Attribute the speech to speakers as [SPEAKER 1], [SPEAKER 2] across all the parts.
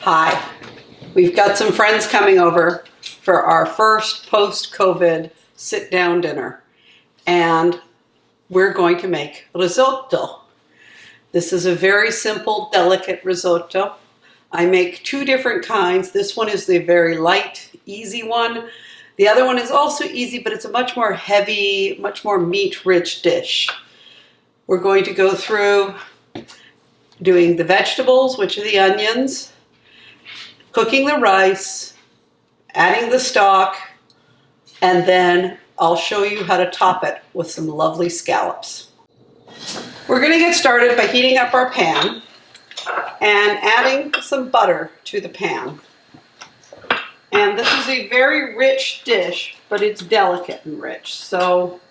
[SPEAKER 1] Hi, we've got some friends coming over for our first post-COVID sit-down dinner, and we're going to make risotto. This is a very simple, delicate risotto. I make two different kinds. This one is the very light, easy one. The other one is also easy, but it's a much more heavy, much more meat-rich dish. We're going to go through doing the vegetables, which are the onions, cooking the rice, adding the stock, and then I'll show you how to top it with some lovely scallops. We're going to get started by heating up our pan and adding some butter to the pan. And this is a very rich dish, but it's delicate and rich, so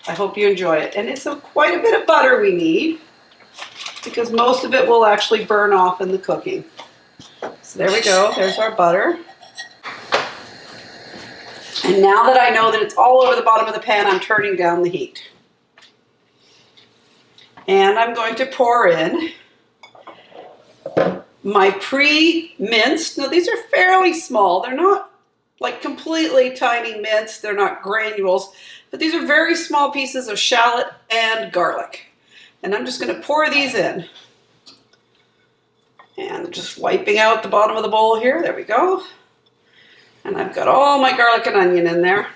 [SPEAKER 1] I hope you enjoy it. And it's quite a bit of butter we need, because most of it will actually burn off in the cooking. So there we go, there's our butter. And now that I know that it's all over the bottom of the pan, I'm turning down the heat. And I'm going to pour in my pre-minced. Now these are fairly small. They're not like completely tiny minced. They're not granules, but these are very small pieces of shallot and garlic. And I'm just going to pour these in. And just wiping out the bottom of the bowl here. There we go. And I've got all my garlic and onion in there.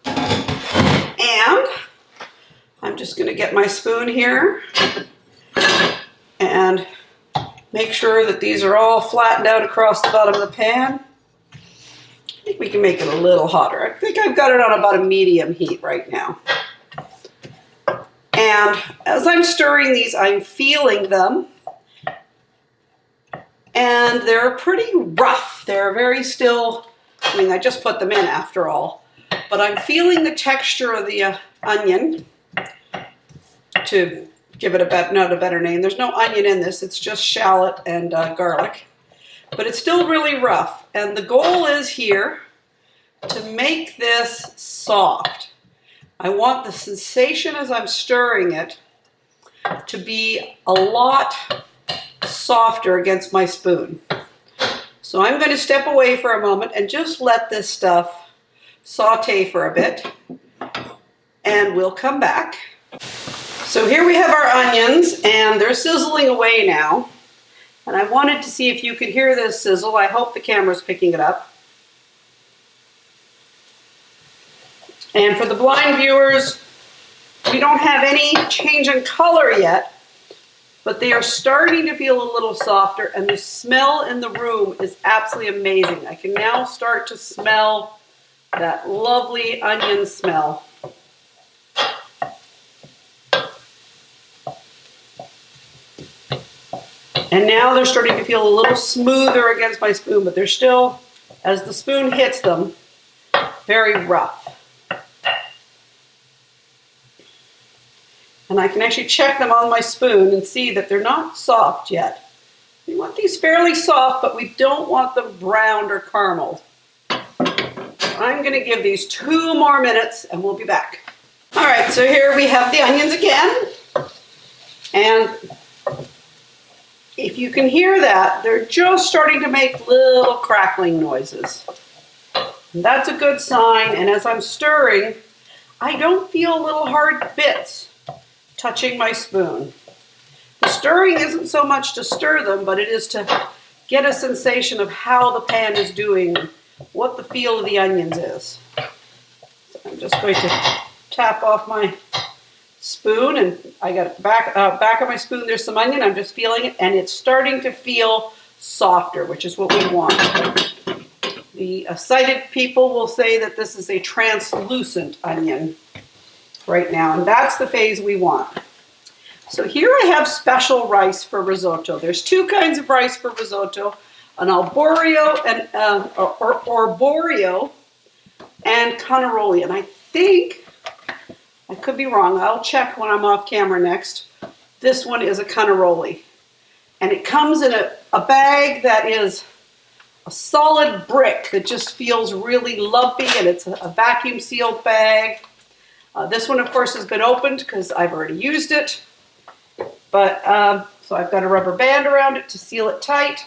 [SPEAKER 1] And I'm just going to get my spoon here and make sure that these are all flattened out across the bottom of the pan. I think we can make it a little hotter. I think I've got it on about a medium heat right now. And as I'm stirring these, I'm feeling them. And they're pretty rough. They're very still, I mean, I just put them in after all. But I'm feeling the texture of the onion, to give it a better name. There's no onion in this, it's just shallot and garlic. But it's still really rough. And the goal is here to make this soft. I want the sensation as I'm stirring it to be a lot softer against my spoon. So I'm going to step away for a moment and just let this stuff saute for a bit, and we'll come back. So here we have our onions, and they're sizzling away now. And I wanted to see if you could hear this sizzle. I hope the camera's picking it up. And for the blind viewers, we don't have any change in color yet, but they are starting to feel a little softer, and the smell in the room is absolutely amazing. I can now start to smell that lovely onion smell. And now they're starting to feel a little smoother against my spoon, but they're still, as the spoon hits them, very rough. And I can actually check them on my spoon and see that they're not soft yet. We want these fairly soft, but we don't want them browned or carameled. I'm going to give these 2 more minutes and we'll be back. All right, so here we have the onions again. And if you can hear that, they're just starting to make little crackling noises. And that's a good sign. And as I'm stirring, I don't feel little hard bits touching my spoon. The stirring isn't so much to stir them, but it is to get a sensation of how the pan is doing, what the feel of the onions is. So I'm just going to tap off my spoon, and I got back of my spoon, there's some onion. I'm just feeling it, and it's starting to feel softer, which is what we want. The sighted people will say that this is a translucent onion right now, and that's the phase we want. So here I have special rice for risotto. There's 2 kinds of rice for risotto, an arborio and arborio and canaroli. And I think, I could be wrong, I'll check when I'm off camera next. This one is a canaroli. And it comes in a bag that is a solid brick that just feels really lumpy, and it's a vacuum sealed bag. This one, of course, has been opened because I've already used it. But So I've got a rubber band around it to seal it tight.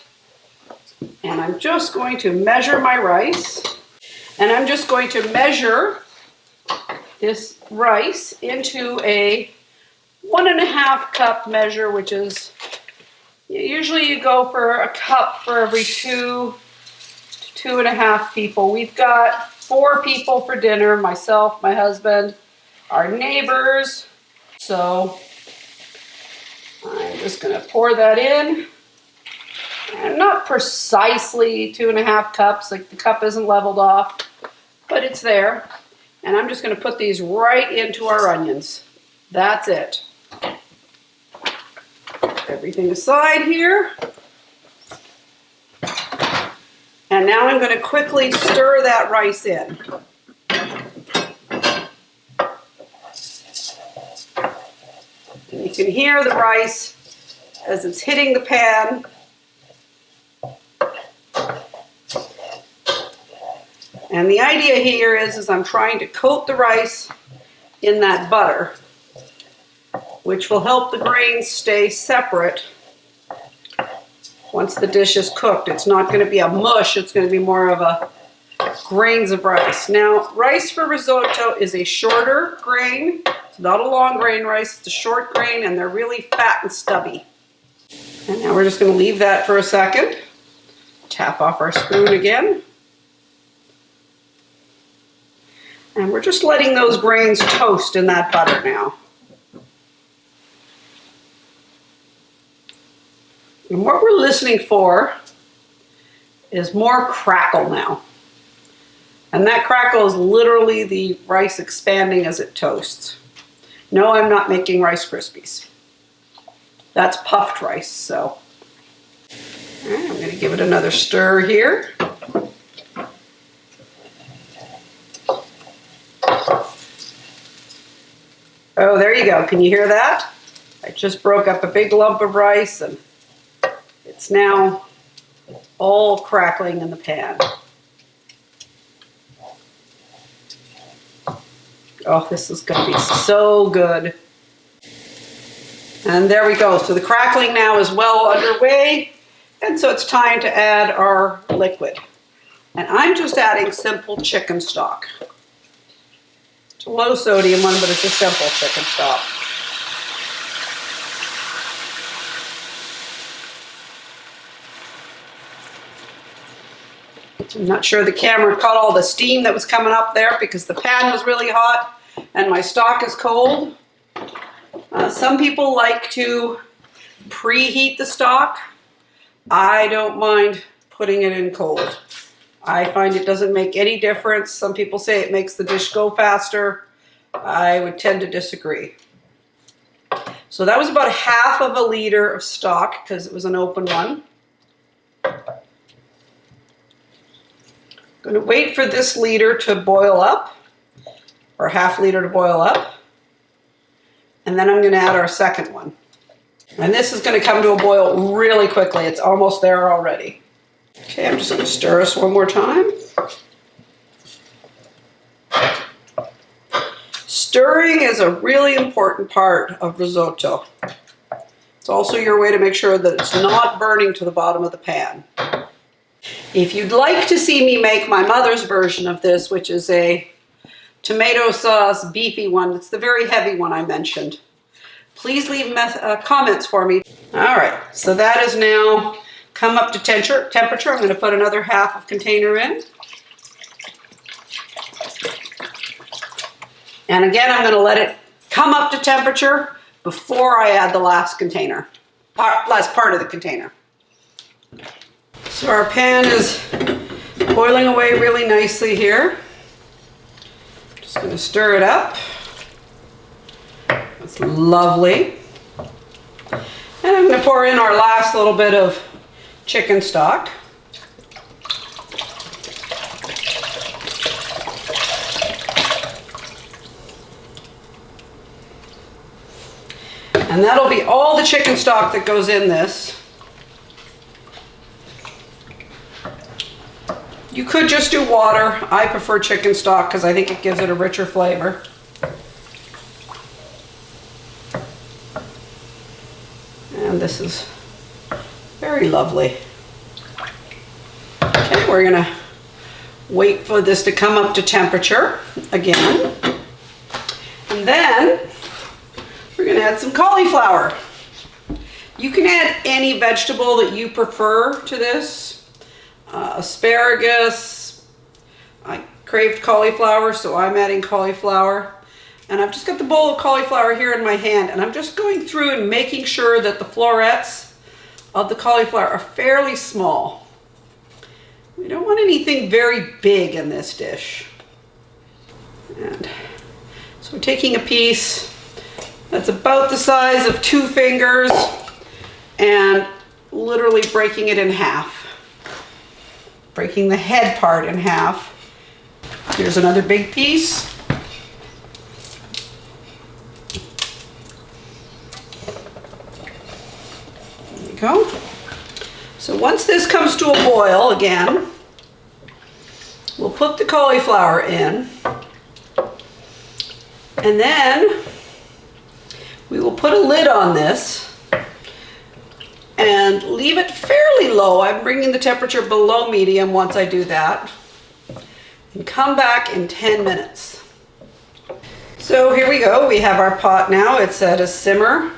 [SPEAKER 1] And I'm just going to measure my rice. And I'm just going to measure this rice into a 1.5 cup measure, which is, usually you go for a cup for every 2 to 2.5 people. We've got 4 people for dinner, myself, my husband, our neighbors. So I'm just gonna pour that in. And not precisely 2.5 cups, like the cup isn't leveled off, but it's there. And I'm just gonna put these right into our onions. That's it. Everything aside here. And now I'm going to quickly stir that rice in. And you can hear the rice as it's hitting the pan. And the idea here is I'm trying to coat the rice in that butter, which will help the grains stay separate once the dish is cooked. It's not going to be a mush, it's going to be more of a grains of rice. Now, rice for risotto is a shorter grain. It's not a long grain rice, it's a short grain, and they're really fat and stubby. And now we're just going to leave that for a second. Tap off our spoon again. And we're just letting those grains toast in that butter now. And what we're listening for is more crackle now. And that crackle is literally the rice expanding as it toasts. No, I'm not making Rice Krispies. That's puffed rice, so. All right, I'm going to give it another stir here. Oh, there you go. Can you hear that? I just broke up a big lump of rice and it's now all crackling in the pan. Oh, this is going to be so good. And there we go. So the crackling now is well underway. And so it's time to add our liquid. And I'm just adding simple chicken stock. It's a low sodium one, but it's a simple chicken stock. I'm not sure the camera caught all the steam that was coming up there because the pan was really hot and my stock is cold. Some people like to preheat the stock. I don't mind putting it in cold. I find it doesn't make any difference. Some people say it makes the dish go faster. I would tend to disagree. So that was about 1/2 liter of stock because it was an open one. I'm going to wait for this liter to boil up, or 1/2 liter to boil up. And then I'm going to add our second one. And this is going to come to a boil really quickly. It's almost there already. Okay, I'm just going to stir us one more time. Stirring is a really important part of risotto. It's also your way to make sure that it's not burning to the bottom of the pan. If you'd like to see me make my mother's version of this, which is a tomato sauce beefy one, it's the very heavy one I mentioned, please leave comments for me. All right, so that is now come up to temperature. I'm going to put another 1/2 container in. And again, I'm going to let it come up to temperature before I add the last container, last part of the container. So our pan is boiling away really nicely here. Just going to stir it up. That's lovely. And I'm going to pour in our last little bit of chicken stock. And that'll be all the chicken stock that goes in this. You could just do water. I prefer chicken stock because I think it gives it a richer flavor. And this is very lovely. Okay, we're gonna wait for this to come up to temperature again. And then we're gonna add some cauliflower. You can add any vegetable that you prefer to this. Asparagus. I craved cauliflower, so I'm adding cauliflower. And I've just got the bowl of cauliflower here in my hand, and I'm just going through and making sure that the florets of the cauliflower are fairly small. We don't want anything very big in this dish. And so we're taking a piece that's about the size of 2 fingers and literally breaking it in half. Breaking the head part in half. Here's another big piece. There we go. So once this comes to a boil again, we'll put the cauliflower in, and then we will put a lid on this and leave it fairly low. I'm bringing the temperature below medium once I do that, and come back in 10 minutes. So here we go. We have our pot now. It's at a simmer.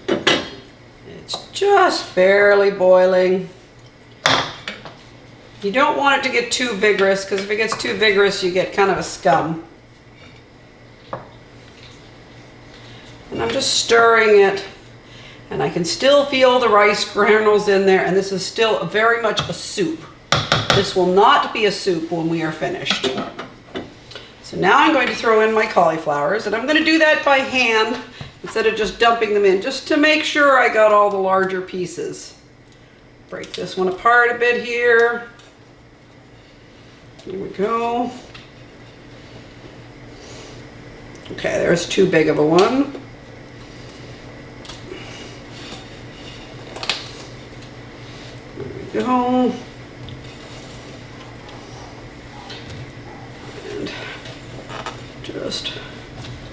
[SPEAKER 1] It's just barely boiling. You don't want it to get too vigorous, because if it gets too vigorous, you get kind of a scum. And I'm just stirring it, and I can still feel the rice granules in there, and this is still very much a soup. This will not be a soup when we are finished. So now I'm going to throw in my cauliflowers, and I'm going to do that by hand instead of just dumping them in, just to make sure I got all the larger pieces. Break this one apart a bit here. Here we go. Okay, there's too big of a one. There we go. And just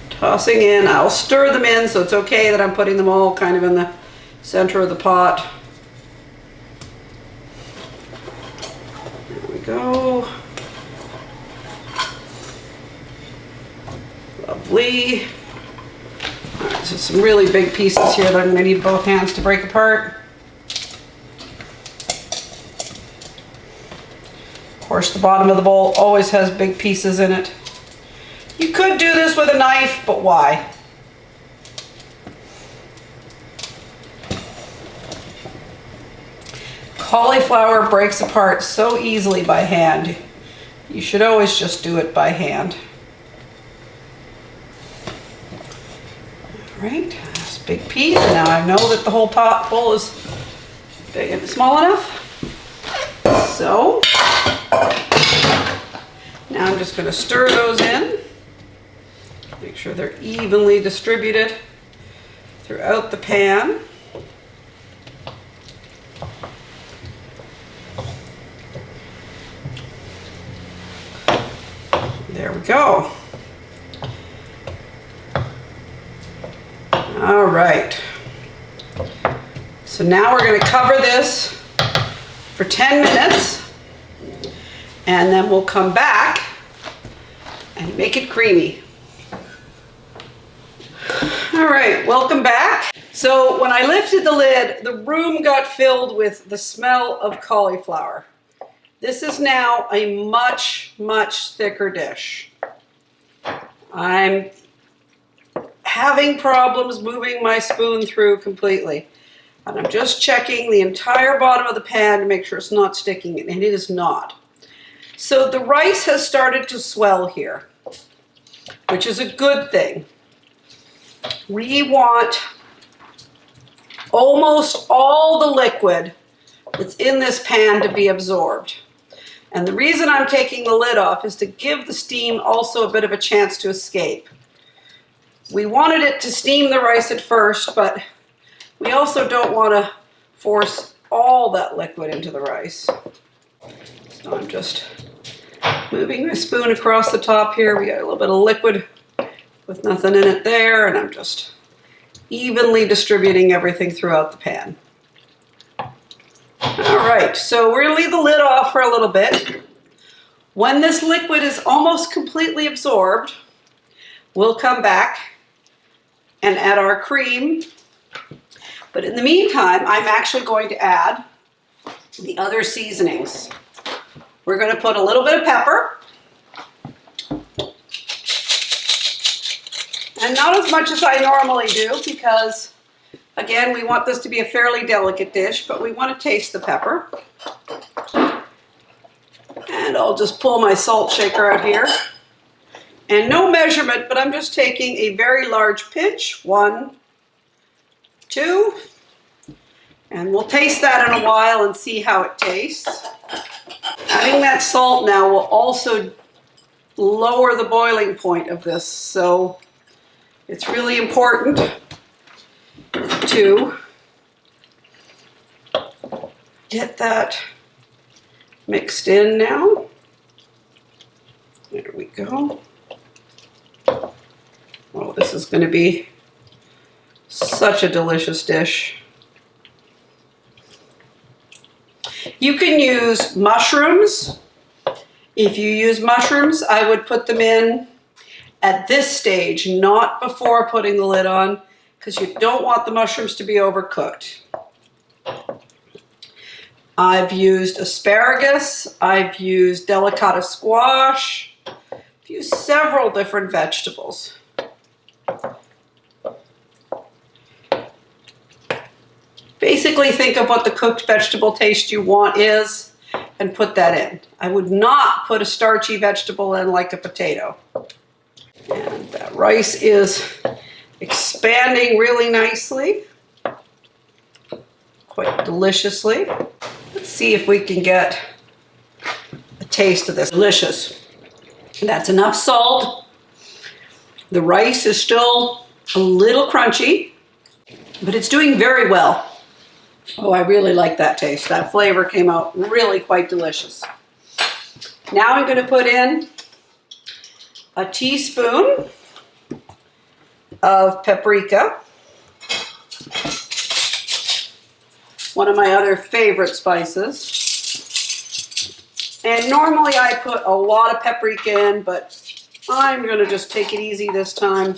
[SPEAKER 1] tossing in. I'll stir them in, so it's okay that I'm putting them all kind of in the center of the pot. There we go. Lovely. All right, so some really big pieces here that I'm going to need both hands to break apart. Of course, the bottom of the bowl always has big pieces in it. You could do this with a knife, but why? Cauliflower breaks apart so easily by hand. You should always just do it by hand. All right, that's a big piece. Now I know that the whole pot bowl is big and small enough. So now I'm just going to stir those in. Make sure they're evenly distributed throughout the pan. There we go. All right. So now we're going to cover this for 10 minutes, and then we'll come back and make it creamy. All right, welcome back. So when I lifted the lid, the room got filled with the smell of cauliflower. This is now a much, much thicker dish. I'm having problems moving my spoon through completely. And I'm just checking the entire bottom of the pan to make sure it's not sticking, and it is not. So the rice has started to swell here, which is a good thing. We want almost all the liquid that's in this pan to be absorbed. And the reason I'm taking the lid off is to give the steam also a bit of a chance to escape. We wanted it to steam the rice at first, but we also don't want to force all that liquid into the rice. So I'm just moving my spoon across the top here. We got a little bit of liquid with nothing in it there, and I'm just evenly distributing everything throughout the pan. All right, so we're gonna leave the lid off for a little bit. When this liquid is almost completely absorbed, we'll come back and add our cream. But in the meantime, I'm actually going to add the other seasonings. We're going to put a little bit of pepper. And not as much as I normally do because, again, we want this to be a fairly delicate dish, but we want to taste the pepper. And I'll just pull my salt shaker out here. And no measurement, but I'm just taking a very large pinch. 1, 2. And we'll taste that in a while and see how it tastes. Adding that salt now will also lower the boiling point of this. So it's really important to get that mixed in now. There we go. Oh, this is going to be such a delicious dish. You can use mushrooms. If you use mushrooms, I would put them in at this stage, not before putting the lid on, because you don't want the mushrooms to be overcooked. I've used asparagus, I've used delicata squash, I've used several different vegetables. Basically think of what the cooked vegetable taste you want is and put that in. I would not put a starchy vegetable in like a potato. And that rice is expanding really nicely, quite deliciously. Let's see if we can get a taste of this. Delicious. That's enough salt. The rice is still a little crunchy, but it's doing very well. Oh, I really like that taste. That flavor came out really quite delicious. Now I'm going to put in a teaspoon of paprika, one of my other favorite spices. And normally I put a lot of paprika in, but I'm going to just take it easy this time.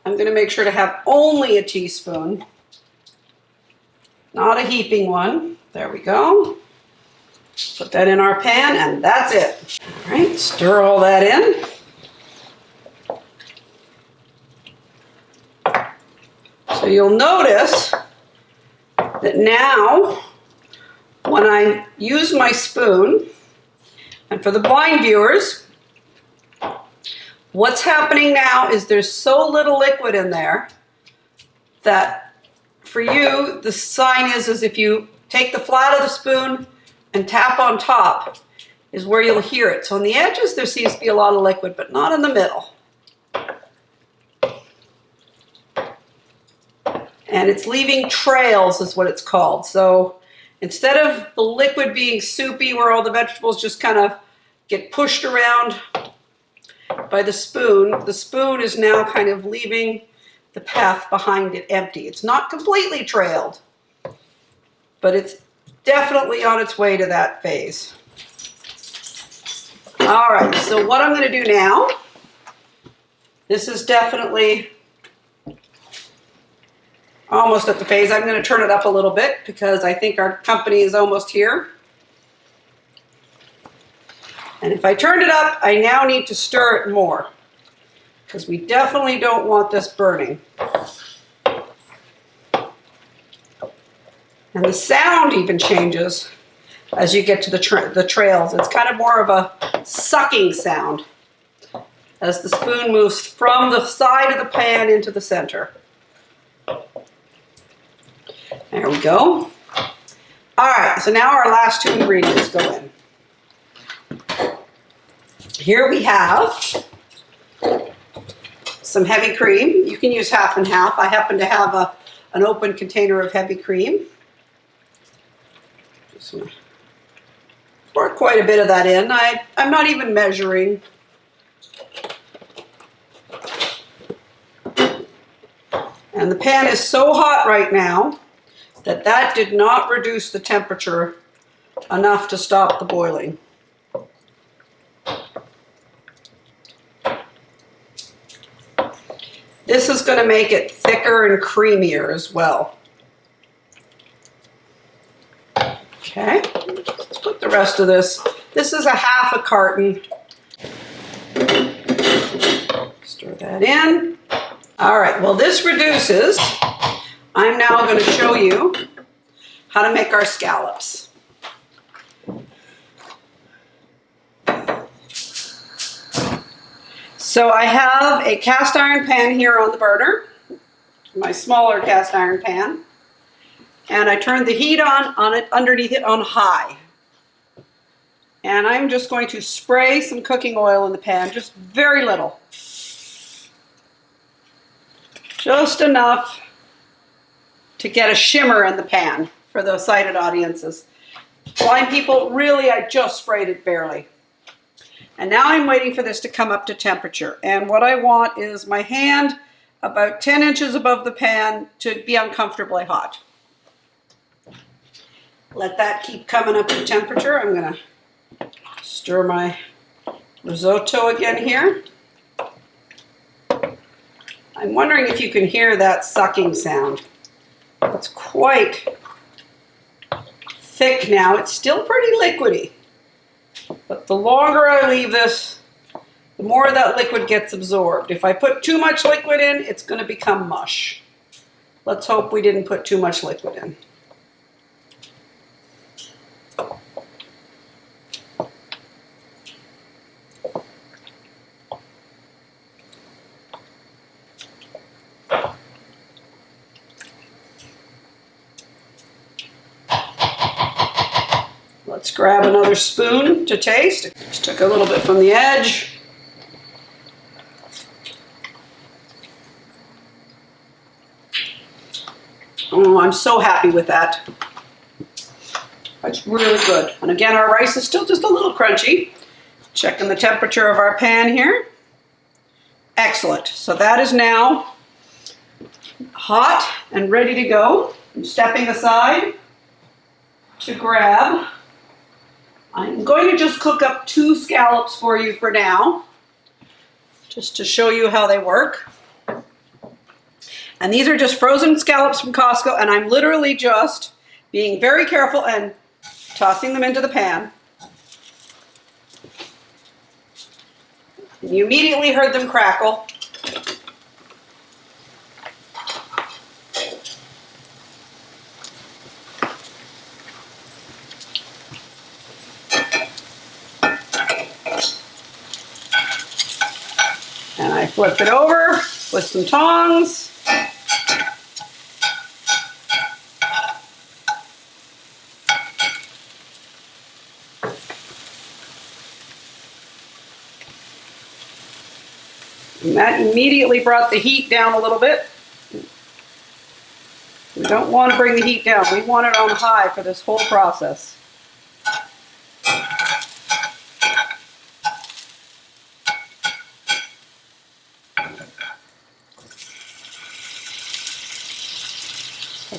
[SPEAKER 1] I'm going to make sure to have only a teaspoon. Not a heaping one. There we go. Put that in our pan and that's it. All right, stir all that in. So you'll notice that now when I use my spoon, and for the blind viewers, what's happening now is there's so little liquid in there that for you, the sign is if you take the flat of the spoon and tap on top is where you'll hear it. So on the edges, there seems to be a lot of liquid, but not in the middle. And it's leaving trails is what it's called. So instead of the liquid being soupy where all the vegetables just kind of get pushed around by the spoon is now kind of leaving the path behind it empty. It's not completely trailed, but it's definitely on its way to that phase. All right, so what I'm going to do now, this is definitely almost at the phase. I'm going to turn it up a little bit because I think our company is almost here. And if I turn it up, I now need to stir it more, because we definitely don't want this burning. And the sound even changes as you get to the trails. It's kind of more of a sucking sound as the spoon moves from the side of the pan into the center. There we go. All right, so now our last two ingredients go in. Here we have some heavy cream. You can use half and half. I happen to have an open container of heavy cream. Just gonna pour quite a bit of that in. I'm not even measuring. And the pan is so hot right now that did not reduce the temperature enough to stop the boiling. This is going to make it thicker and creamier as well. Okay, let's put the rest of this. This is a half a carton. Stir that in. All right, well, this reduces. I'm now going to show you how to make our scallops. So I have a cast iron pan here on the burner, my smaller cast iron pan, and I turned the heat on it underneath it on high. And I'm just going to spray some cooking oil in the pan, just very little. Just enough to get a shimmer in the pan for the sighted audiences. Blind people, really, I just sprayed it barely. And now I'm waiting for this to come up to temperature. And what I want is my hand about 10 inches above the pan to be uncomfortably hot. Let that keep coming up to temperature. I'm going to stir my risotto again here. I'm wondering if you can hear that sucking sound. It's quite thick now. It's still pretty liquidy. But the longer I leave this, the more that liquid gets absorbed. If I put too much liquid in, it's going to become mush. Let's hope we didn't put too much liquid in. Let's grab another spoon to taste. Just took a little bit from the edge. Oh, I'm so happy with that. That's really good. And again, our rice is still just a little crunchy. Checking the temperature of our pan here. Excellent. So that is now hot and ready to go. I'm stepping aside to grab. I'm going to just cook up 2 scallops for you for now, just to show you how they work. And these are just frozen scallops from Costco, and I'm literally just being very careful and tossing them into the pan. And you immediately heard them crackle. And I flip it over with some tongs. And that immediately brought the heat down a little bit. We don't want to bring the heat down. We want it on high for this whole process.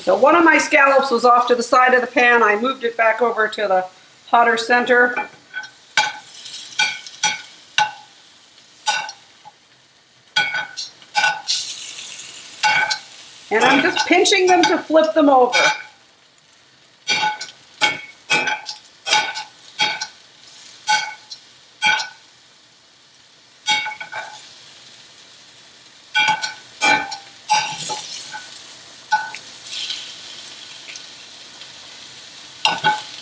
[SPEAKER 1] So one of my scallops was off to the side of the pan. I moved it back over to the hotter center. And I'm just pinching them to flip them over.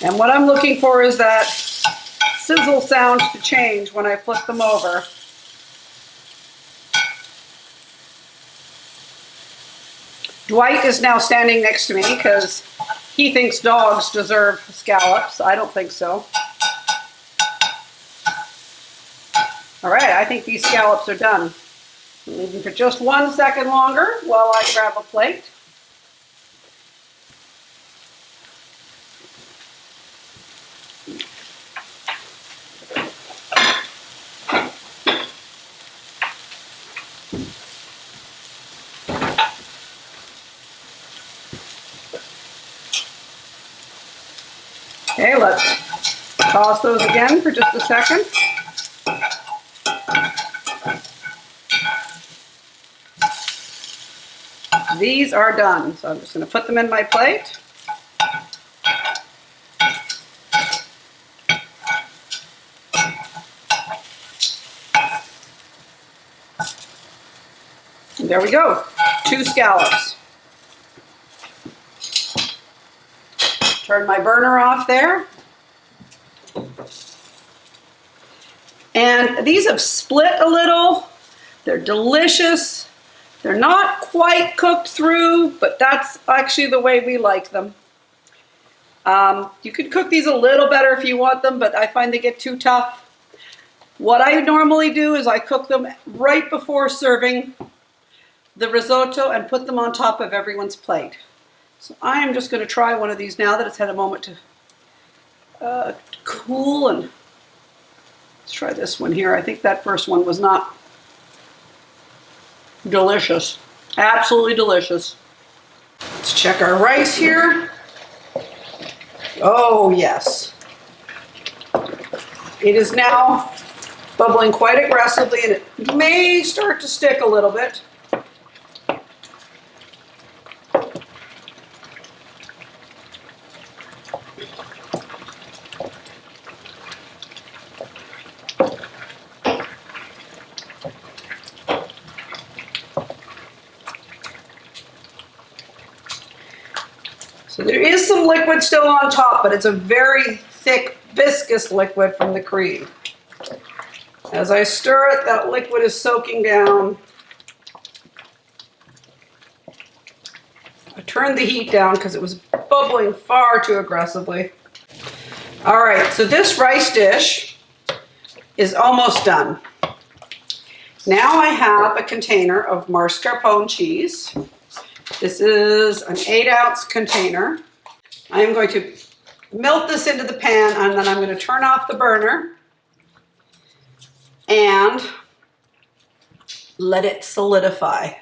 [SPEAKER 1] And what I'm looking for is that sizzle sound to change when I flip them over. Dwight is now standing next to me because he thinks dogs deserve scallops. I don't think so. All right, I think these scallops are done. Leave them for just 1 second longer while I grab a plate. Okay, let's toss those again for just a second. These are done, so I'm just going to put them in my plate. And there we go, 2 scallops. Turn my burner off there. And these have split a little. They're delicious. They're not quite cooked through, but that's actually the way we like them. You could cook these a little better if you want them, but I find they get too tough. What I normally do is I cook them right before serving the risotto and put them on top of everyone's plate. So I am just going to try one of these now that it's had a moment to cool, and let's try this one here. I think that first one was not delicious. Absolutely delicious. Let's check our rice here. Oh yes. It is now bubbling quite aggressively, and it may start to stick a little bit. So there is some liquid still on top, but it's a very thick, viscous liquid from the cream. As I stir it, that liquid is soaking down. I turned the heat down because it was bubbling far too aggressively. All right, so this rice dish is almost done. Now I have a container of mascarpone cheese. This is an 8-ounce container. I am going to melt this into the pan, and then I'm going to turn off the burner and let it solidify.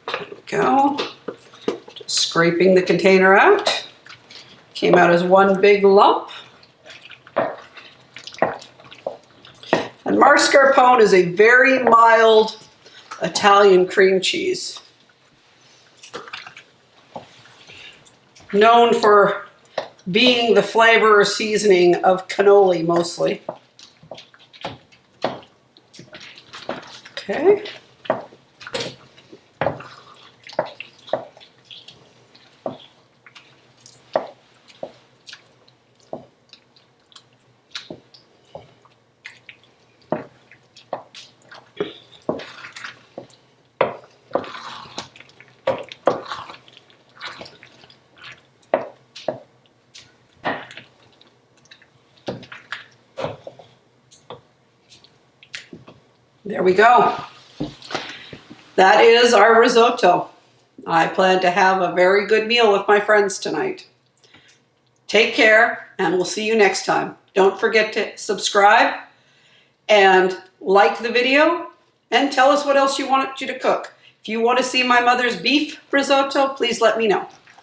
[SPEAKER 1] There we go. Just scraping the container out. Came out as one big lump. And mascarpone is a very mild Italian cream cheese, known for being the flavor or seasoning of cannoli mostly. Okay. There we go. That is our risotto. I plan to have a very good meal with my friends tonight. Take care, and we'll see you next time. Don't forget to subscribe and like the video, and tell us what else you want you to cook. If you want to see my mother's beef risotto, please let me know.